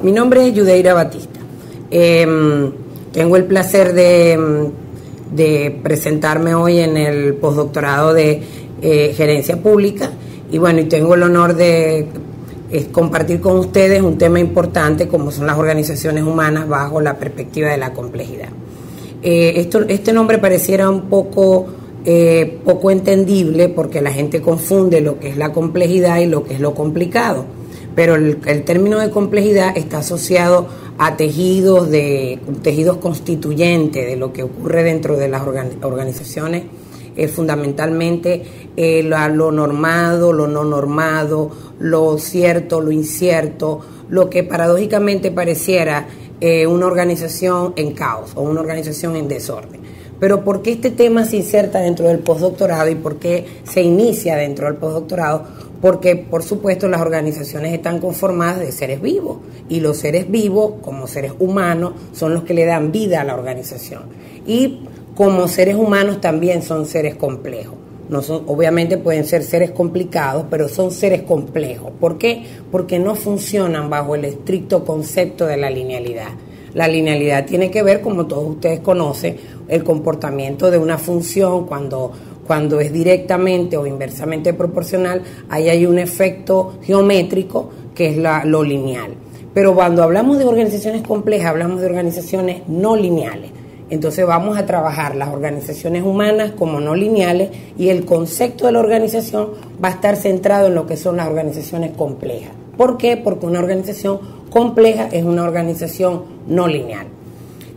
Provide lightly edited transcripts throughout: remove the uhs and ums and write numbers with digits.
Mi nombre es Yudeira Batista. Tengo el placer de presentarme hoy en el postdoctorado de Gerencia Pública y bueno, y tengo el honor de compartir con ustedes un tema importante como son las organizaciones humanas bajo la perspectiva de la complejidad. Este nombre pareciera un poco entendible porque la gente confunde lo que es la complejidad y lo que es lo complicado, pero el término de complejidad está asociado a tejidos constituyentes de lo que ocurre dentro de las organizaciones, fundamentalmente lo normado, lo no normado, lo cierto, lo incierto, lo que paradójicamente pareciera una organización en caos o una organización en desorden. Pero ¿por qué este tema se inserta dentro del postdoctorado y por qué se inicia dentro del postdoctorado? Porque, por supuesto, las organizaciones están conformadas de seres vivos y los seres vivos, como seres humanos, son los que le dan vida a la organización. Y como seres humanos también son seres complejos. No son, obviamente pueden ser seres complicados, pero son seres complejos. ¿Por qué? Porque no funcionan bajo el estricto concepto de la linealidad. La linealidad tiene que ver, como todos ustedes conocen, el comportamiento de una función cuando es directamente o inversamente proporcional, ahí hay un efecto geométrico que es lo lineal. Pero cuando hablamos de organizaciones complejas, hablamos de organizaciones no lineales. Entonces vamos a trabajar las organizaciones humanas como no lineales y el concepto de la organización va a estar centrado en lo que son las organizaciones complejas. ¿Por qué? Porque una organización compleja es una organización no lineal.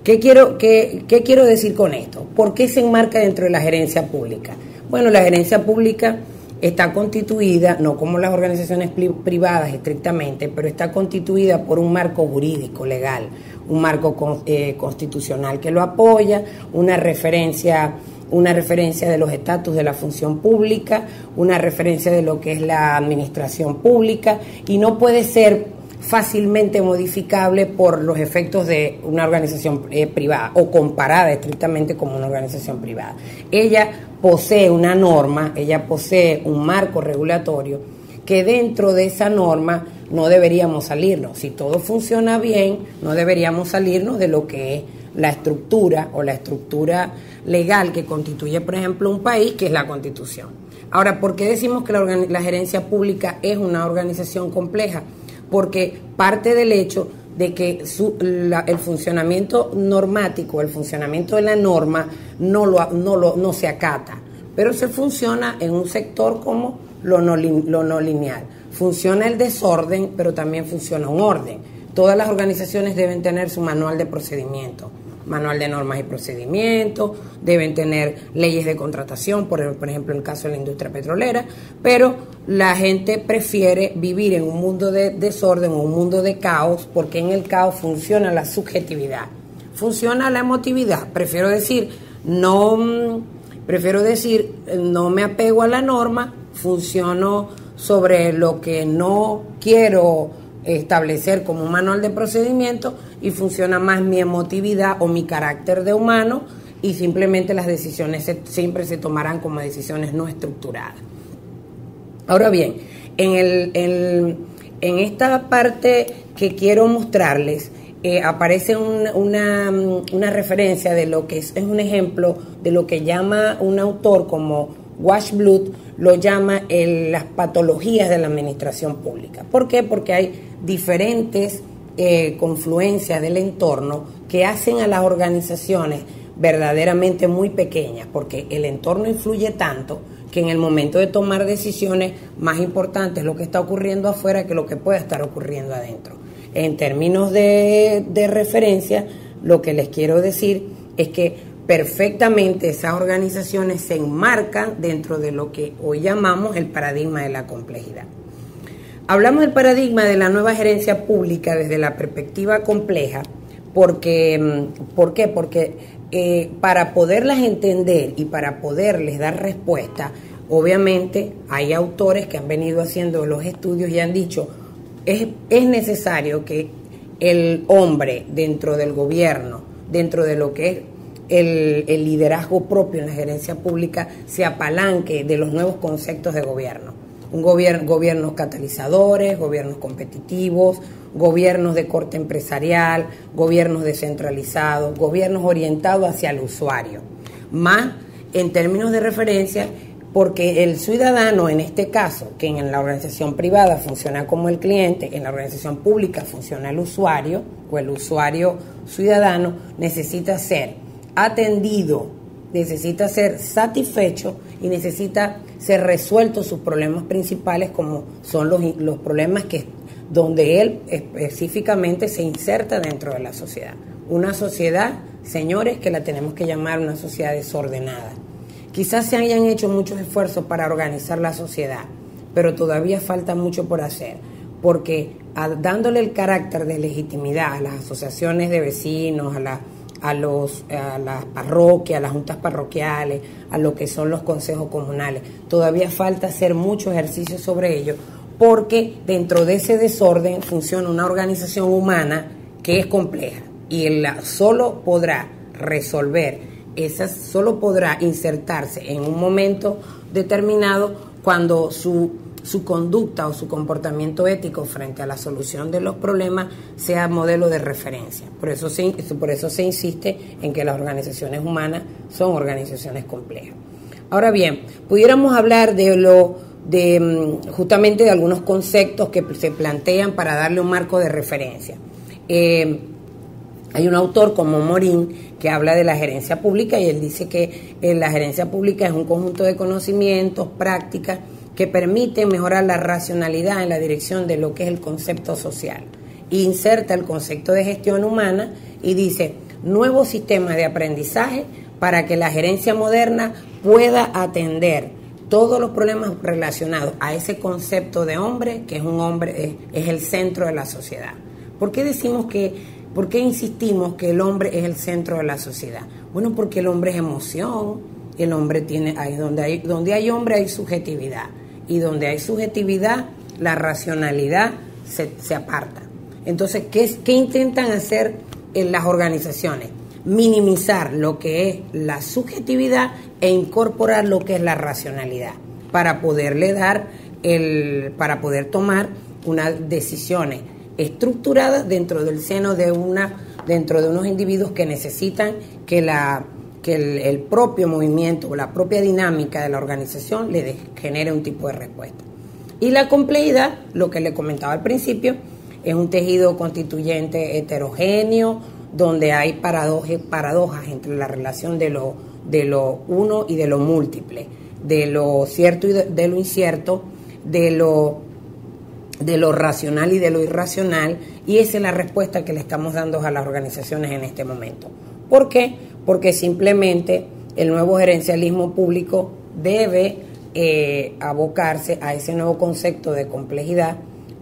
¿Qué quiero decir con esto? ¿Por qué se enmarca dentro de la gerencia pública? Bueno, la gerencia pública está constituida, no como las organizaciones privadas estrictamente, pero está constituida por un marco jurídico, legal, un marco constitucional que lo apoya, una referencia de los estatus de la función pública, una referencia de lo que es la administración pública y no puede ser fácilmente modificable por los efectos de una organización privada o comparada estrictamente como una organización privada. Ella posee una norma, ella posee un marco regulatorio que dentro de esa norma no deberíamos salirnos. Si todo funciona bien, no deberíamos salirnos de lo que es la estructura o la estructura legal que constituye, por ejemplo, un país, que es la Constitución. Ahora, ¿por qué decimos que la gerencia pública es una organización compleja? Porque parte del hecho de que el funcionamiento normático, el funcionamiento de la norma no se acata, pero se funciona en un sector como lo no lineal. Funciona el desorden, pero también funciona un orden. Todas las organizaciones deben tener su manual de procedimiento, manual de normas y procedimientos, deben tener leyes de contratación, por ejemplo en el caso de la industria petrolera, pero la gente prefiere vivir en un mundo de desorden o un mundo de caos, porque en el caos funciona la subjetividad, funciona la emotividad. Prefiero decir, no me apego a la norma, funciono sobre lo que no quiero establecer como un manual de procedimiento y funciona más mi emotividad o mi carácter de humano y simplemente las decisiones siempre se tomarán como decisiones no estructuradas. Ahora bien, en esta parte que quiero mostrarles aparece una referencia de lo que es un ejemplo de lo que llama un autor como Washblood, lo llama las patologías de la administración pública. ¿Por qué? Porque hay diferentes confluencias del entorno que hacen a las organizaciones verdaderamente muy pequeñas, porque el entorno influye tanto que en el momento de tomar decisiones más importantes lo que está ocurriendo afuera que lo que pueda estar ocurriendo adentro. En términos de referencia, lo que les quiero decir es que perfectamente esas organizaciones se enmarcan dentro de lo que hoy llamamos el paradigma de la complejidad. Hablamos del paradigma de la nueva gerencia pública desde la perspectiva compleja, ¿por qué? Porque para poderlas entender y para poderles dar respuesta, obviamente hay autores que han venido haciendo los estudios y han dicho, es necesario que el hombre dentro del gobierno, dentro de lo que es el liderazgo propio en la gerencia pública, se apalanque de los nuevos conceptos de gobierno. Gobiernos catalizadores, gobiernos competitivos, gobiernos de corte empresarial, gobiernos descentralizados, gobiernos orientados hacia el usuario. Más en términos de referencia, porque el ciudadano, en este caso, que en la organización privada funciona como el cliente, en la organización pública funciona el usuario, o el usuario ciudadano, necesita ser atendido, necesita ser satisfecho y necesita ser resueltos sus problemas principales, como son los problemas donde él específicamente se inserta dentro de la sociedad. Una sociedad, señores, que la tenemos que llamar una sociedad desordenada. Quizás se hayan hecho muchos esfuerzos para organizar la sociedad, pero todavía falta mucho por hacer, porque dándole el carácter de legitimidad a las asociaciones de vecinos, a las parroquias, a las juntas parroquiales, a lo que son los consejos comunales, todavía falta hacer mucho ejercicio sobre ello, porque dentro de ese desorden funciona una organización humana que es compleja y solo podrá solo podrá insertarse en un momento determinado cuando su conducta o su comportamiento ético frente a la solución de los problemas sea modelo de referencia. Por eso se insiste en que las organizaciones humanas son organizaciones complejas. Ahora bien, pudiéramos hablar justamente de algunos conceptos que se plantean para darle un marco de referencia. Hay un autor como Morín que habla de la gerencia pública y él dice que la gerencia pública es un conjunto de conocimientos, prácticas que permiten mejorar la racionalidad en la dirección de lo que es el concepto social. Inserta el concepto de gestión humana y dice nuevos sistemas de aprendizaje para que la gerencia moderna pueda atender todos los problemas relacionados a ese concepto de hombre, que es un hombre, es el centro de la sociedad. ¿Por qué insistimos que el hombre es el centro de la sociedad? Bueno, porque el hombre es emoción, el hombre donde hay hombre hay subjetividad, y donde hay subjetividad, la racionalidad se aparta. Entonces, ¿qué intentan hacer en las organizaciones? Minimizar lo que es la subjetividad e incorporar lo que es la racionalidad para poder tomar unas decisiones estructuradas dentro del seno dentro de unos individuos que necesitan que el propio movimiento o la propia dinámica de la organización le genere un tipo de respuesta. Y la complejidad, lo que le comentaba al principio, es un tejido constituyente heterogéneo, donde hay paradojas entre la relación de lo uno y de lo múltiple, de lo cierto y de lo incierto, de lo racional y de lo irracional, y esa es la respuesta que le estamos dando a las organizaciones en este momento. ¿Por qué? Porque simplemente el nuevo gerencialismo público debe abocarse a ese nuevo concepto de complejidad,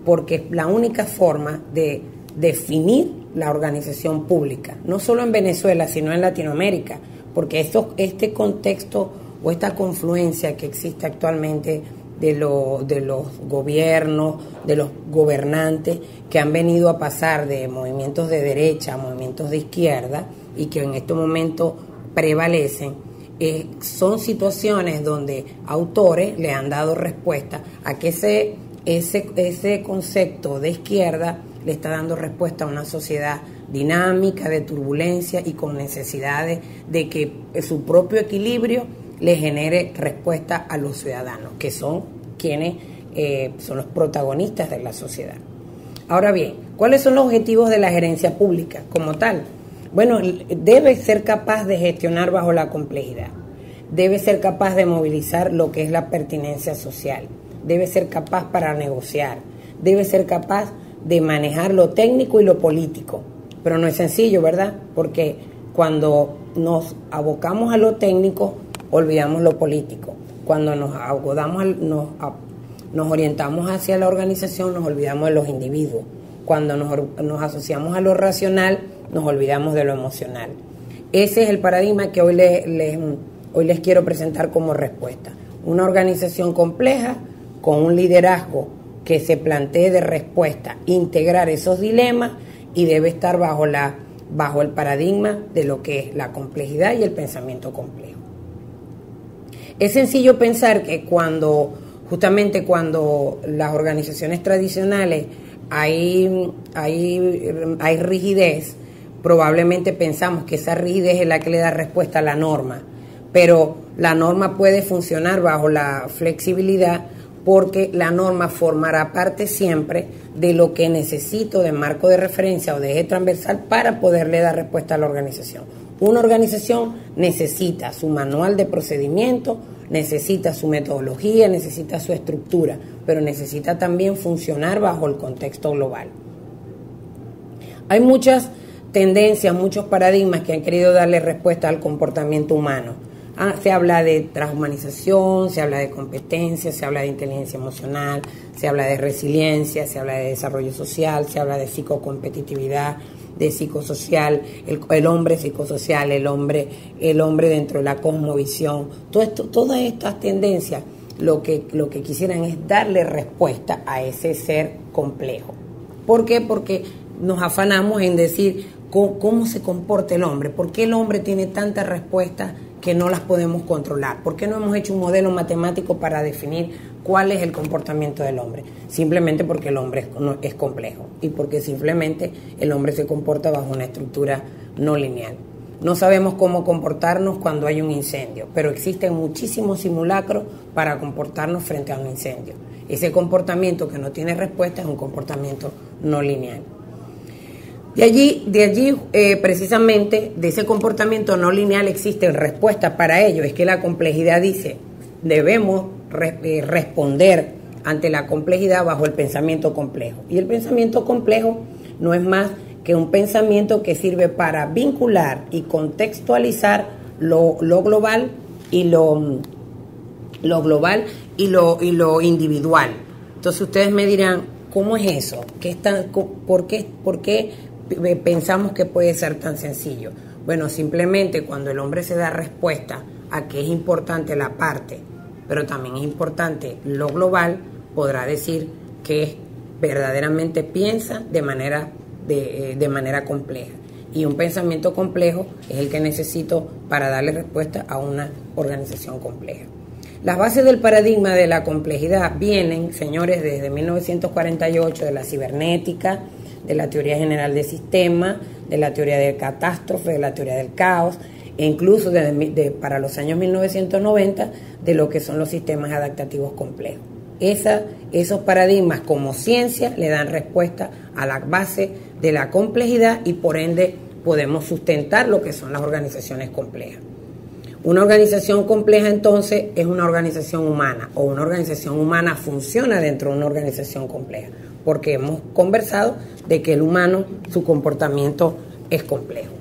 porque es la única forma de definir la organización pública, no solo en Venezuela, sino en Latinoamérica, porque este contexto o esta confluencia que existe actualmente de los gobiernos, de los gobernantes que han venido a pasar de movimientos de derecha a movimientos de izquierda y que en este momento prevalecen, son situaciones donde autores le han dado respuesta a que ese concepto de izquierda le está dando respuesta a una sociedad dinámica, de turbulencia y con necesidades de que su propio equilibrio le genere respuesta a los ciudadanos, que son quienes son los protagonistas de la sociedad. Ahora bien, ¿cuáles son los objetivos de la gerencia pública como tal? Bueno, debe ser capaz de gestionar bajo la complejidad, debe ser capaz de movilizar lo que es la pertinencia social, debe ser capaz para negociar, debe ser capaz de manejar lo técnico y lo político. Pero no es sencillo, ¿verdad? Porque cuando nos abocamos a lo técnico, olvidamos lo político. Cuando nos orientamos hacia la organización, nos olvidamos de los individuos. Cuando nos asociamos a lo racional, nos olvidamos de lo emocional. Ese es el paradigma que hoy les quiero presentar como respuesta. Una organización compleja con un liderazgo que se plantee de respuesta, integrar esos dilemas, y debe estar bajo el paradigma de lo que es la complejidad y el pensamiento complejo. Es sencillo pensar que cuando justamente cuando las organizaciones tradicionales hay rigidez, probablemente pensamos que esa rigidez es la que le da respuesta a la norma, pero la norma puede funcionar bajo la flexibilidad, porque la norma formará parte siempre de lo que necesito de marco de referencia o de eje transversal para poderle dar respuesta a la organización. Una organización necesita su manual de procedimiento, necesita su metodología, necesita su estructura, pero necesita también funcionar bajo el contexto global. Hay muchas tendencias, muchos paradigmas que han querido darle respuesta al comportamiento humano. Se habla de transhumanización, se habla de competencia, se habla de inteligencia emocional, se habla de resiliencia, se habla de desarrollo social, se habla de psicocompetitividad, de psicosocial, el hombre psicosocial, el hombre dentro de la cosmovisión. Todas estas tendencias lo que quisieran es darle respuesta a ese ser complejo. ¿Por qué? Porque nos afanamos en decir cómo se comporta el hombre, por qué el hombre tiene tantas respuestas que no las podemos controlar, por qué no hemos hecho un modelo matemático para definir cuál es el comportamiento del hombre. Simplemente porque el hombre es complejo y porque simplemente el hombre se comporta bajo una estructura no lineal. No sabemos cómo comportarnos cuando hay un incendio, pero existen muchísimos simulacros para comportarnos frente a un incendio. Ese comportamiento que no tiene respuesta es un comportamiento no lineal. De allí precisamente, de ese comportamiento no lineal existen respuestas para ello. Es que la complejidad dice, debemos responder ante la complejidad bajo el pensamiento complejo. Y el pensamiento complejo no es más que un pensamiento que sirve para vincular y contextualizar lo global y lo individual. Entonces ustedes me dirán, ¿cómo es eso? ¿Por qué pensamos que puede ser tan sencillo? Bueno, simplemente cuando el hombre se da respuesta a que es importante la parte, pero también es importante lo global, podrá decir que verdaderamente piensa de manera compleja. Y un pensamiento complejo es el que necesito para darle respuesta a una organización compleja. Las bases del paradigma de la complejidad vienen, señores, desde 1948, de la cibernética, de la teoría general de sistemas, de la teoría de catástrofe, de la teoría del caos, e incluso para los años 1990, de lo que son los sistemas adaptativos complejos. Esos paradigmas como ciencia le dan respuesta a la base de la complejidad y por ende podemos sustentar lo que son las organizaciones complejas. Una organización compleja entonces es una organización humana, o una organización humana funciona dentro de una organización compleja, porque hemos conversado de que el humano, su comportamiento es complejo.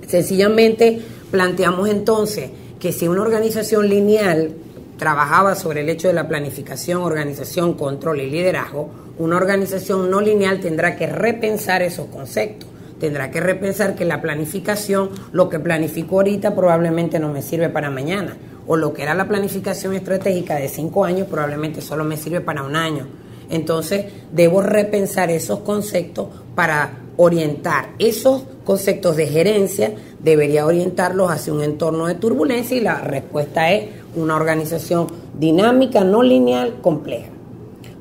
Sencillamente planteamos entonces que si una organización lineal trabajaba sobre el hecho de la planificación, organización, control y liderazgo, una organización no lineal tendrá que repensar esos conceptos. Tendrá que repensar que la planificación, lo que planifico ahorita probablemente no me sirve para mañana, o lo que era la planificación estratégica de 5 años probablemente solo me sirve para 1 año. Entonces debo repensar esos conceptos para orientar esos conceptos de gerencia, debería orientarlos hacia un entorno de turbulencia, y la respuesta es una organización dinámica, no lineal, compleja.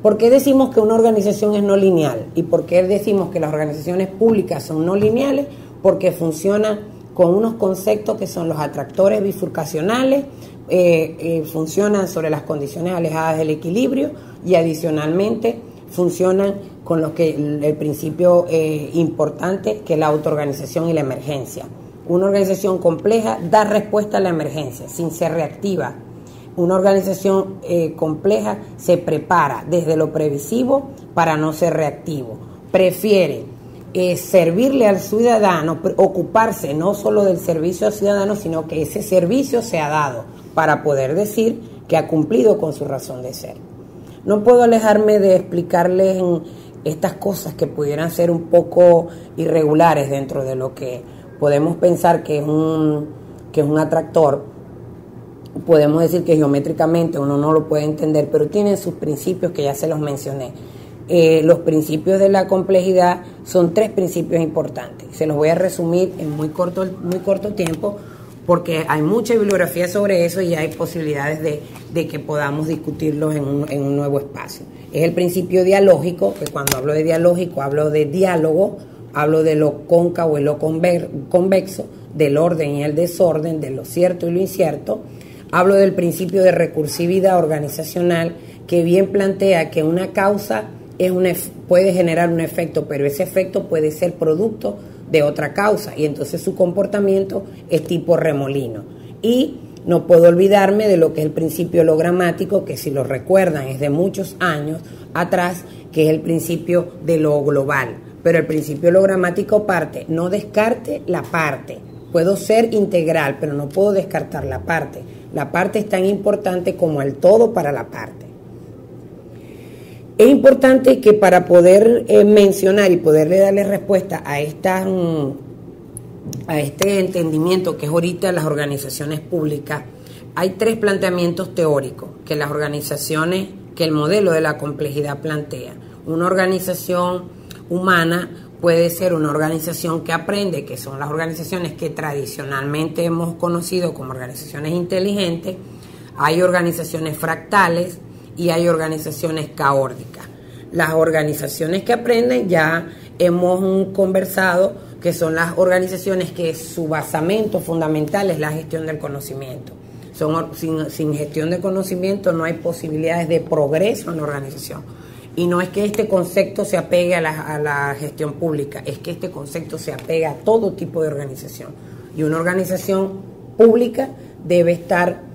¿Por qué decimos que una organización es no lineal? ¿Y por qué decimos que las organizaciones públicas son no lineales? Porque funcionan con unos conceptos que son los atractores bifurcacionales, funcionan sobre las condiciones alejadas del equilibrio y adicionalmente funcionan con el principio importante que es la autoorganización y la emergencia. Una organización compleja da respuesta a la emergencia sin ser reactiva. Una organización compleja se prepara desde lo previsivo para no ser reactivo. Prefiere servirle al ciudadano, ocuparse no solo del servicio al ciudadano, sino que ese servicio sea dado para poder decir que ha cumplido con su razón de ser. No puedo alejarme de explicarles estas cosas que pudieran ser un poco irregulares dentro de lo que podemos pensar que es un atractor. Podemos decir que geométricamente uno no lo puede entender, pero tienen sus principios que ya se los mencioné. Los principios de la complejidad son 3 principios importantes. Se los voy a resumir en muy corto tiempo, porque hay mucha bibliografía sobre eso y hay posibilidades de que podamos discutirlos en un nuevo espacio. Es el principio dialógico, que cuando hablo de dialógico hablo de diálogo, hablo de lo cóncavo y lo convexo, del orden y el desorden, de lo cierto y lo incierto. Hablo del principio de recursividad organizacional, que bien plantea que una causa puede generar un efecto, pero ese efecto puede ser producto de otra causa, y entonces su comportamiento es tipo remolino. Y no puedo olvidarme de lo que es el principio logramático, que si lo recuerdan es de muchos años atrás, que es el principio de lo global. Pero el principio logramático parte, no descarte la parte. Puedo ser integral, pero no puedo descartar la parte. La parte es tan importante como el todo para la parte. Es importante que para poder mencionar y poderle darle respuesta a este entendimiento que es ahorita las organizaciones públicas, hay tres planteamientos teóricos que las organizaciones, que el modelo de la complejidad plantea. Una organización humana puede ser una organización que aprende, que son las organizaciones que tradicionalmente hemos conocido como organizaciones inteligentes. Hay organizaciones fractales y hay organizaciones caóticas. Las organizaciones que aprenden ya hemos conversado que son las organizaciones que su basamento fundamental es la gestión del conocimiento. Sin gestión de conocimiento no hay posibilidades de progreso en la organización. Y no es que este concepto se apegue a la gestión pública, es que este concepto se apega a todo tipo de organización. Y una organización pública debe estar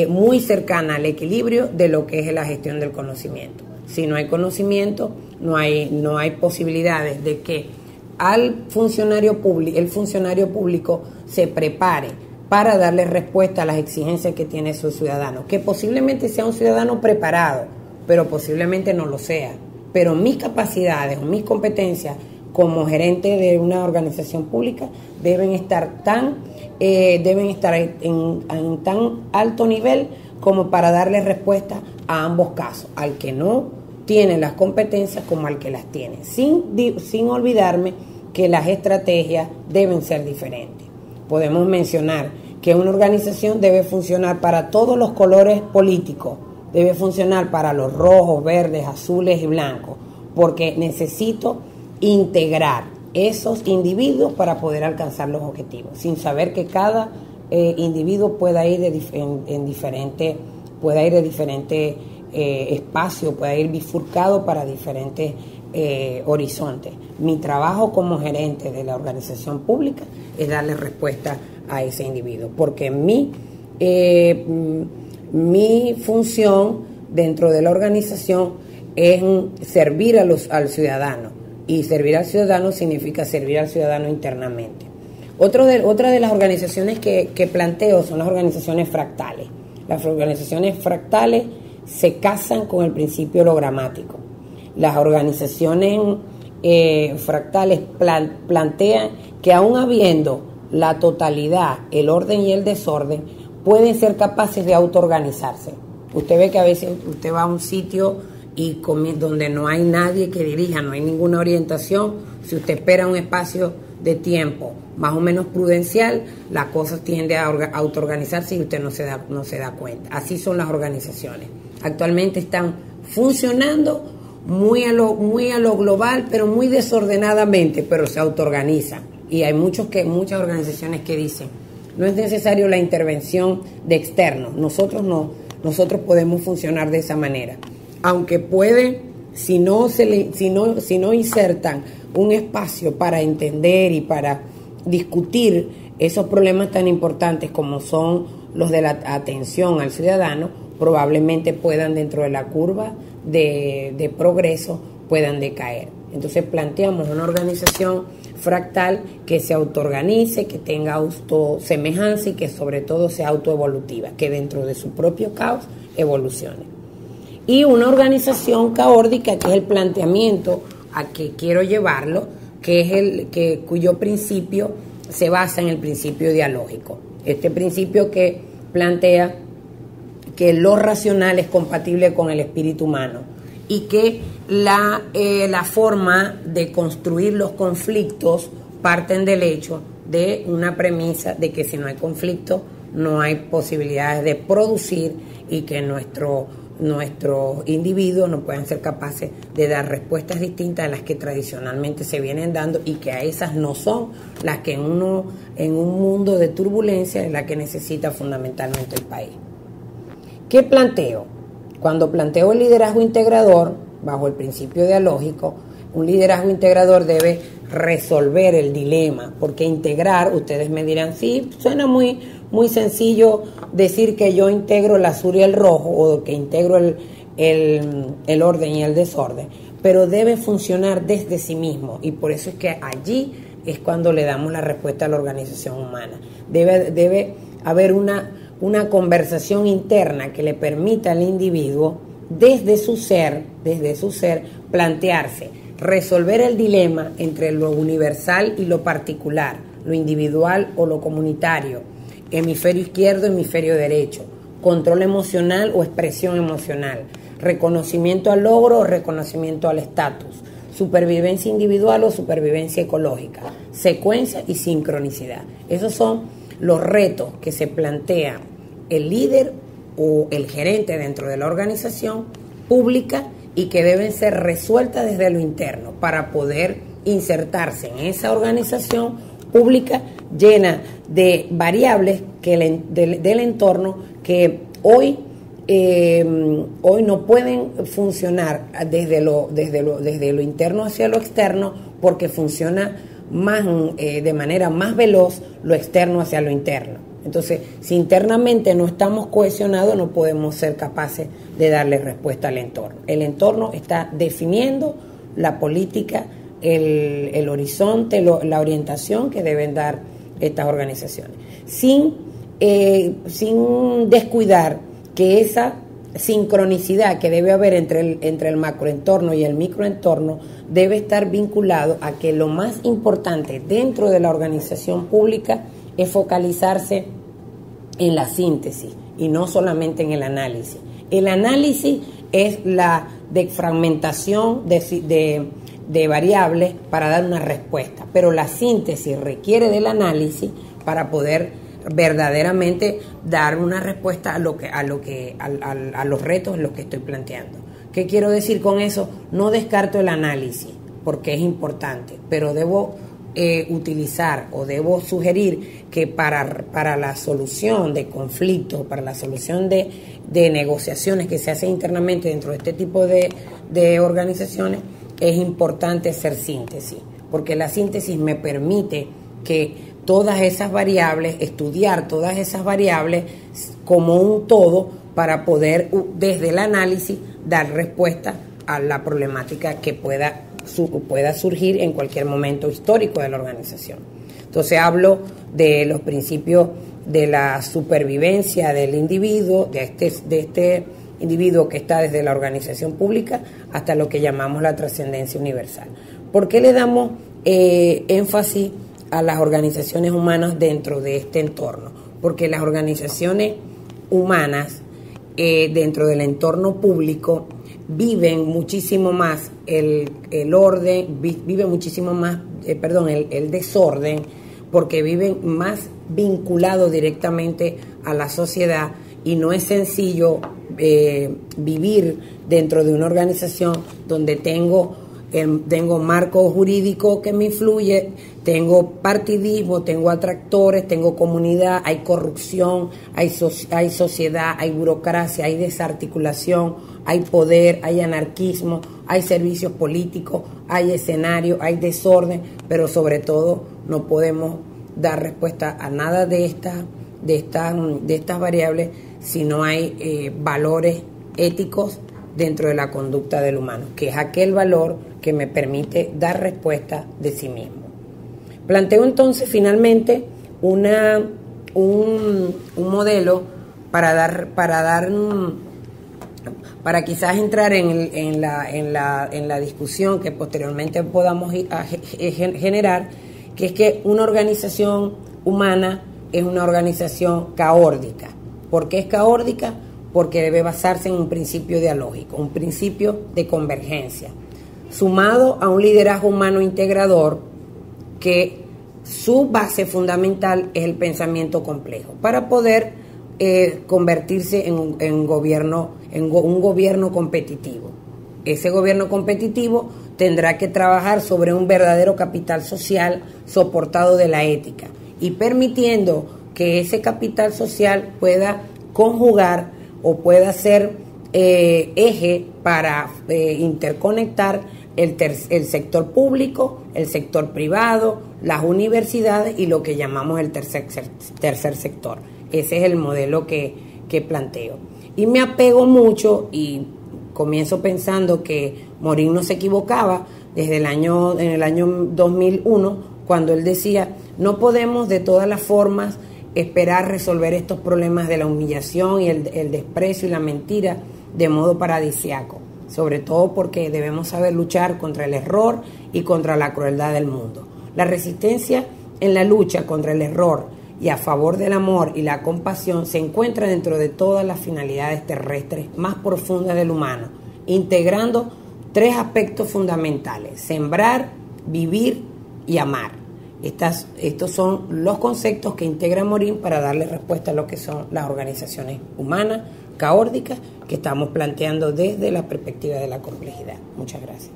muy cercana al equilibrio de lo que es la gestión del conocimiento. Si no hay conocimiento, no hay posibilidades de que el funcionario público se prepare para darle respuesta a las exigencias que tiene su ciudadano, que posiblemente sea un ciudadano preparado, pero posiblemente no lo sea. Pero mis capacidades o mis competencias como gerente de una organización pública deben estar en tan alto nivel como para darle respuesta a ambos casos, al que no tiene las competencias como al que las tiene, sin olvidarme que las estrategias deben ser diferentes. Podemos mencionar que una organización debe funcionar para todos los colores políticos, debe funcionar para los rojos, verdes, azules y blancos, porque necesito integrar esos individuos para poder alcanzar los objetivos, sin saber que cada individuo pueda ir de diferente espacio, pueda ir bifurcado para diferentes horizontes. Mi trabajo como gerente de la organización pública es darle respuesta a ese individuo, porque mi función dentro de la organización es servir al ciudadano, y servir al ciudadano significa servir al ciudadano internamente. Otra de las organizaciones que planteo son las organizaciones fractales. Las organizaciones fractales se casan con el principio logramático. Las organizaciones fractales plantean que aún habiendo la totalidad, el orden y el desorden, pueden ser capaces de autoorganizarse. Usted ve que a veces usted va a un sitio y donde no hay nadie que dirija, no hay ninguna orientación. Si usted espera un espacio de tiempo más o menos prudencial, la cosa tiende a autoorganizarse y usted no se da cuenta. Así son las organizaciones. Actualmente están funcionando muy a lo global, pero muy desordenadamente, pero se autoorganizan. Y hay muchas organizaciones que dicen, no es necesario la intervención de externos, nosotros podemos funcionar de esa manera. Aunque puede, si no insertan un espacio para entender y para discutir esos problemas tan importantes como son los de la atención al ciudadano, probablemente puedan, dentro de la curva de progreso, puedan decaer. Entonces planteamos una organización fractal que se autoorganice, que tenga autosemejanza y que sobre todo sea autoevolutiva, que dentro de su propio caos evolucione. Y una organización caótica, que es el planteamiento a que quiero llevarlo, que es cuyo principio se basa en el principio dialógico. Este principio que plantea que lo racional es compatible con el espíritu humano y que la forma de construir los conflictos parten del hecho de una premisa de que si no hay conflicto no hay posibilidades de producir y que nuestros individuos no puedan ser capaces de dar respuestas distintas a las que tradicionalmente se vienen dando, y que a esas no son las que en un mundo de turbulencia es la que necesita fundamentalmente el país. ¿Qué planteo? Cuando planteo el liderazgo integrador, bajo el principio dialógico, un liderazgo integrador debe resolver el dilema, porque integrar, ustedes me dirán, sí, suena muy sencillo decir que yo integro el azul y el rojo, o que integro el orden y el desorden, pero debe funcionar desde sí mismo, y por eso es que allí es cuando le damos la respuesta a la organización humana. Debe haber una conversación interna que le permita al individuo, desde su ser, plantearse, resolver el dilema entre lo universal y lo particular, lo individual o lo comunitario, hemisferio izquierdo, hemisferio derecho, control emocional o expresión emocional, reconocimiento al logro o reconocimiento al estatus, supervivencia individual o supervivencia ecológica, secuencia y sincronicidad. Esos son los retos que se plantea el líder o el gerente dentro de la organización pública, y que deben ser resueltas desde lo interno para poder insertarse en esa organización pública llena de variables del entorno que hoy no pueden funcionar desde lo interno hacia lo externo, porque funciona más de manera más veloz lo externo hacia lo interno. Entonces, si internamente no estamos cohesionados, no podemos ser capaces de darle respuesta al entorno. El entorno está definiendo la política, el horizonte, la orientación que deben dar estas organizaciones, sin descuidar que esa sincronicidad que debe haber entre el macroentorno y el microentorno debe estar vinculado a que lo más importante dentro de la organización pública es focalizarse en la síntesis y no solamente en el análisis. El análisis es la fragmentación de variables para dar una respuesta, pero la síntesis requiere del análisis para poder verdaderamente dar una respuesta a los retos en los que estoy planteando. ¿Qué quiero decir con eso? No descarto el análisis porque es importante, pero debo utilizar o debo sugerir que para la solución de conflictos, para la solución de negociaciones que se hacen internamente dentro de este tipo de organizaciones, es importante hacer síntesis, porque la síntesis me permite que todas esas variables, estudiar todas esas variables como un todo para poder, desde el análisis, dar respuesta a la problemática que pueda surgir en cualquier momento histórico de la organización. Entonces hablo de los principios de la supervivencia del individuo, de este individuo que está desde la organización pública hasta lo que llamamos la trascendencia universal. ¿Por qué le damos énfasis a las organizaciones humanas dentro de este entorno? Porque las organizaciones humanas dentro del entorno público viven muchísimo más el orden, viven muchísimo más, el desorden, porque viven más vinculados directamente a la sociedad, y no es sencillo vivir dentro de una organización donde tengo marco jurídico que me influye, tengo partidismo, tengo atractores, tengo comunidad, hay corrupción, hay sociedad, hay burocracia, hay desarticulación, hay poder, hay anarquismo, hay servicios políticos, hay escenario, hay desorden, pero sobre todo no podemos dar respuesta a nada de estas variables si no hay valores éticos dentro de la conducta del humano, que es aquel valor que me permite dar respuesta de sí mismo. Planteo entonces finalmente un modelo para quizás entrar en la discusión que posteriormente podamos generar, que es que una organización humana es una organización caórdica. ¿Por qué es caórdica? Porque debe basarse en un principio dialógico, un principio de convergencia, sumado a un liderazgo humano integrador que su base fundamental es el pensamiento complejo para poder convertirse en un gobierno competitivo. Ese gobierno competitivo tendrá que trabajar sobre un verdadero capital social soportado de la ética y permitiendo que ese capital social pueda conjugar o pueda ser eje para interconectar el sector público, el sector privado, las universidades y lo que llamamos el tercer sector. Ese es el modelo que planteo. Y me apego mucho y comienzo pensando que Morín no se equivocaba en el año 2001, cuando él decía, no podemos de todas las formas esperar resolver estos problemas de la humillación y el desprecio y la mentira de modo paradisiaco, sobre todo porque debemos saber luchar contra el error y contra la crueldad del mundo. La resistencia en la lucha contra el error y a favor del amor y la compasión se encuentra dentro de todas las finalidades terrestres más profundas del humano, integrando 3 aspectos fundamentales: sembrar, vivir y amar. Estos son los conceptos que integra Morín para darle respuesta a lo que son las organizaciones humanas, caórdicas, que estamos planteando desde la perspectiva de la complejidad. Muchas gracias.